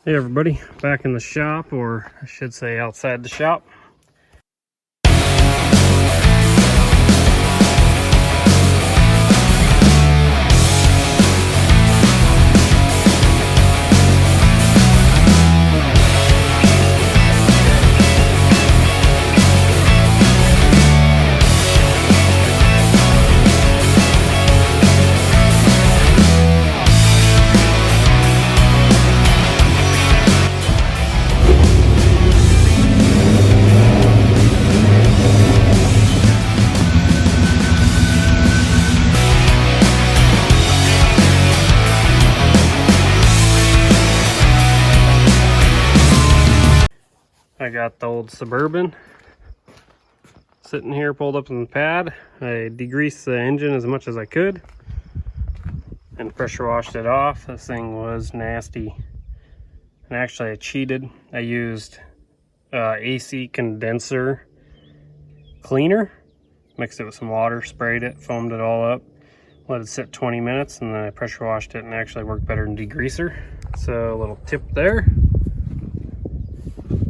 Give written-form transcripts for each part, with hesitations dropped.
Hey everybody, back in the shop, or I should say outside the shop. I got the old Suburban sitting here pulled up on the pad. I degreased the engine as much as I could and pressure washed it off. This thing was nasty. And actually I cheated. I used AC condenser cleaner, mixed it with some water, sprayed it, foamed it all up, let it sit 20 minutes, and then I pressure washed it, and it actually worked better than degreaser. So a little tip there.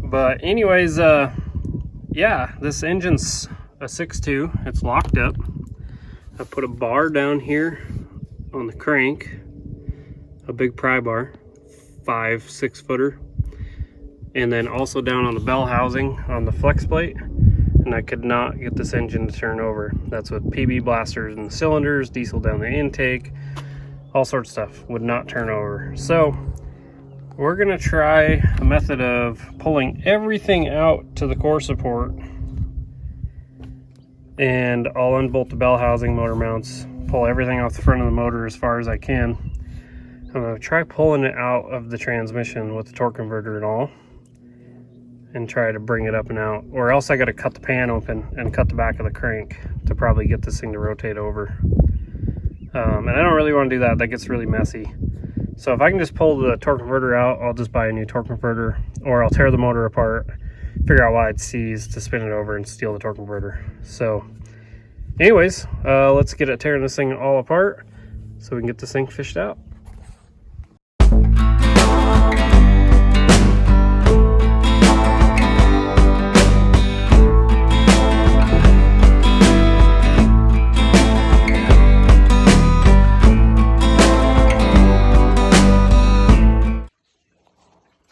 But anyways, yeah, this engine's a 6.2. It's locked up. I put a bar down here on the crank, a big pry bar, 5-6 footer, and then also down on the bell housing on the flex plate. And I could not get this engine to turn over. That's with PB blasters in the cylinders, diesel down the intake, all sorts of stuff would not turn over. So we're gonna try a method of pulling everything out to the core support, and I'll unbolt the bell housing, motor mounts, pull everything off the front of the motor as far as I can. I'm gonna try pulling it out of the transmission with the torque converter and all, and try to bring it up and out, or else I gotta cut the pan open and cut the back of the crank to probably get this thing to rotate over. And I don't really want to do that. That gets really messy. So if I can just pull the torque converter out, I'll just buy a new torque converter, or I'll tear the motor apart, figure out why it seized to spin it over and steal the torque converter. So anyways, let's get it tearing this thing all apart so we can get this thing fished out.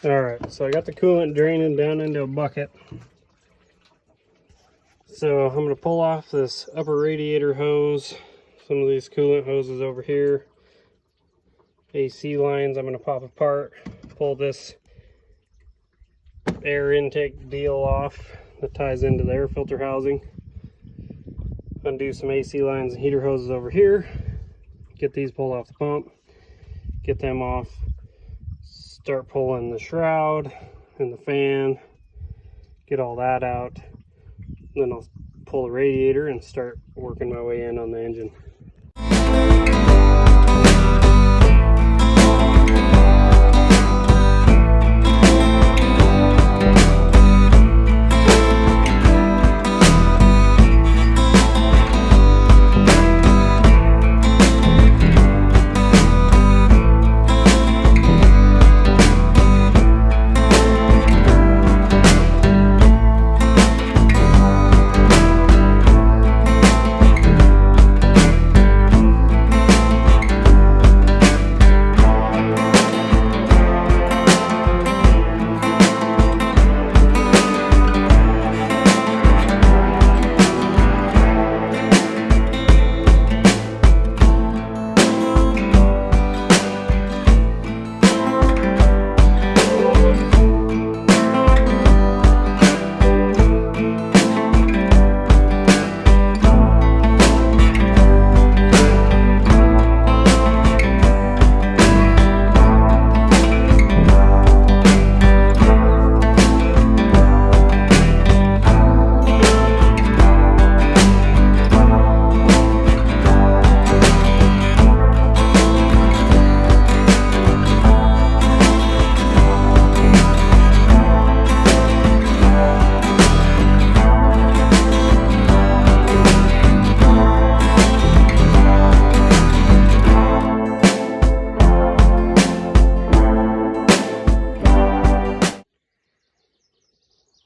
Alright, so I got the coolant draining down into a bucket. So I'm going to pull off this upper radiator hose, some of these coolant hoses over here, AC lines I'm going to pop apart, pull this air intake deal off that ties into the air filter housing, undo some AC lines and heater hoses over here, get these pulled off the pump, get them off. Start pulling the shroud and the fan, get all that out. Then I'll pull the radiator and start working my way in on the engine.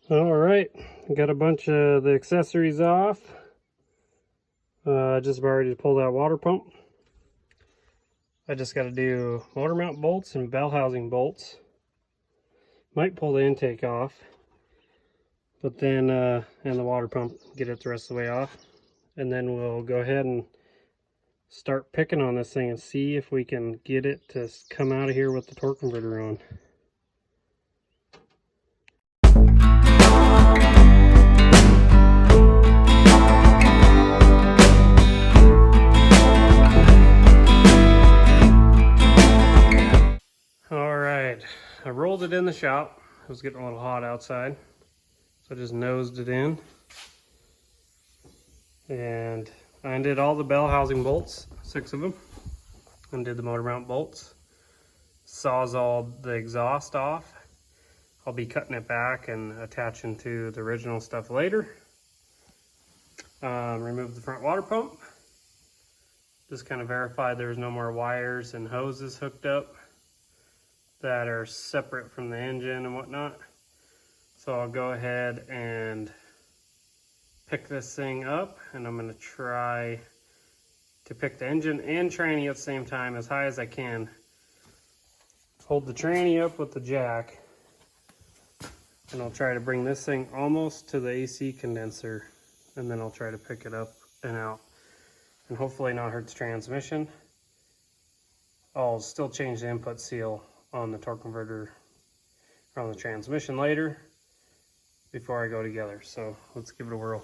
All right, got a bunch of the accessories off. Just about ready to pull that water pump. I just got to do motor mount bolts and bell housing bolts. Might pull the intake off, but then and the water pump, get it the rest of the way off, and then we'll go ahead and start picking on this thing and see if we can get it to come out of here with the torque converter on. Alright, I rolled it in the shop. It was getting a little hot outside, so I just nosed it in. And I undid all the bell housing bolts, 6 of them. Undid the motor mount bolts. Sawzalled the exhaust off. I'll be cutting it back and attaching to the original stuff later. Removed the front water pump. Just kind of verified there's no more wires and hoses hooked up that are separate from the engine and whatnot. So I'll go ahead and pick this thing up, and I'm going to try to pick the engine and tranny at the same time as high as I can. Hold the tranny up with the jack, and I'll try to bring this thing almost to the AC condenser, and then I'll try to pick it up and out and hopefully not hurt the transmission. I'll still change the input seal on the torque converter or on the transmission later before I go together. So let's give it a whirl.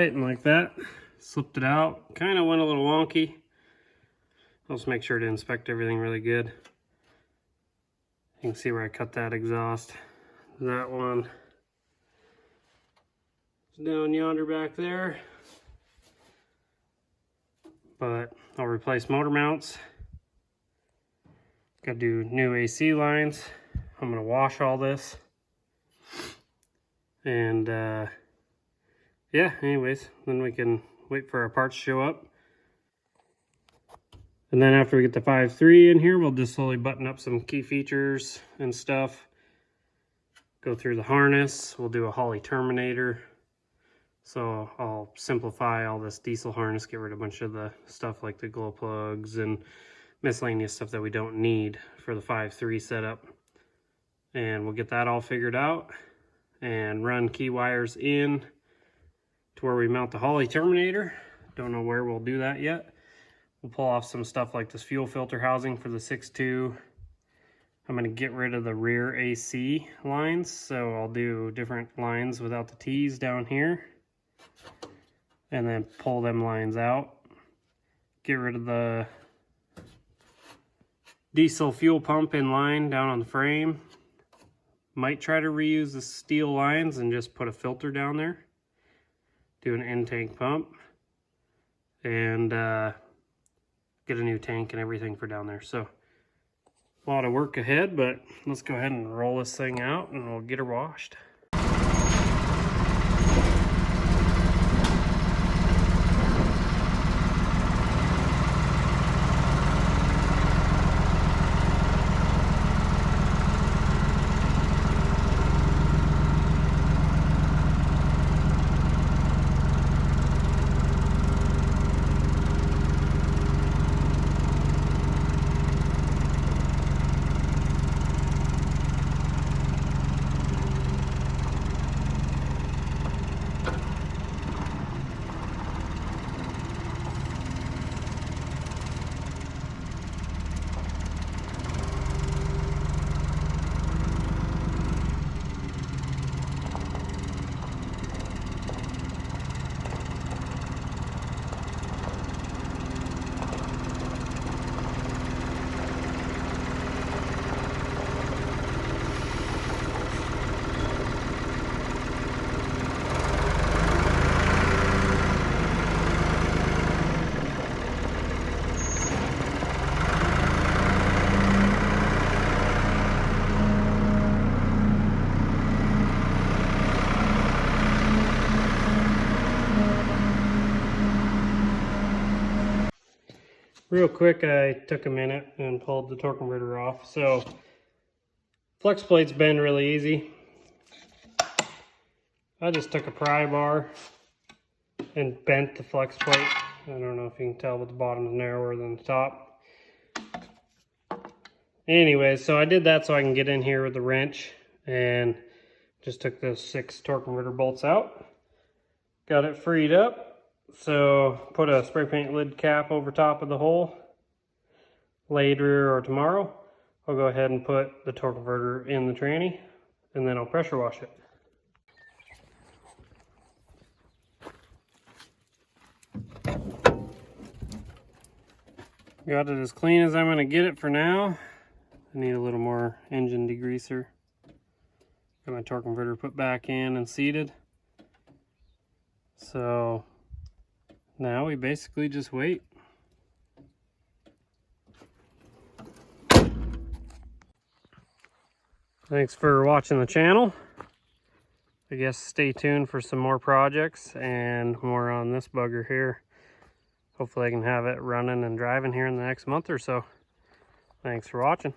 And like that, slipped it out. Kind of went a little wonky. I'll just make sure to inspect everything really good. You can see where I cut that exhaust. That one is down yonder back there. But I'll replace motor mounts. Got to do new AC lines. I'm going to wash all this. And yeah, anyways, then we can wait for our parts to show up. And then after we get the 5.3 in here, we'll just slowly button up some key features and stuff. Go through the harness. We'll do a Holley terminator. So I'll simplify all this diesel harness, get rid of a bunch of the stuff like the glow plugs and miscellaneous stuff that we don't need for the 5.3 setup. And we'll get that all figured out and run key wires in to where we mount the Holley terminator. Don't know where we'll do that yet. We'll pull off some stuff like this fuel filter housing for the 6.2. I'm going to get rid of the rear AC lines, so I'll do different lines without the T's down here. And then pull them lines out. Get rid of the diesel fuel pump in line down on the frame. Might try to reuse the steel lines and just put a filter down there. Do an in-tank pump. And get a new tank and everything for down there. So a lot of work ahead, but let's go ahead and roll this thing out and we'll get her washed. Real quick, I took a minute and pulled the torque converter off. So flex plates bend really easy. I just took a pry bar and bent the flex plate. I don't know if you can tell, but the bottom is narrower than the top. Anyways, so I did that so I can get in here with the wrench, and just took those 6 torque converter bolts out. Got it freed up. So put a spray paint lid cap over top of the hole. Later or tomorrow, I'll go ahead and put the torque converter in the tranny, and then I'll pressure wash it. Got it as clean as I'm going to get it for now. I need a little more engine degreaser. Got my torque converter put back in and seated. So now we basically just wait. Thanks for watching the channel. I guess stay tuned for some more projects and more on this bugger here. Hopefully I can have it running and driving here in the next month or so. Thanks for watching.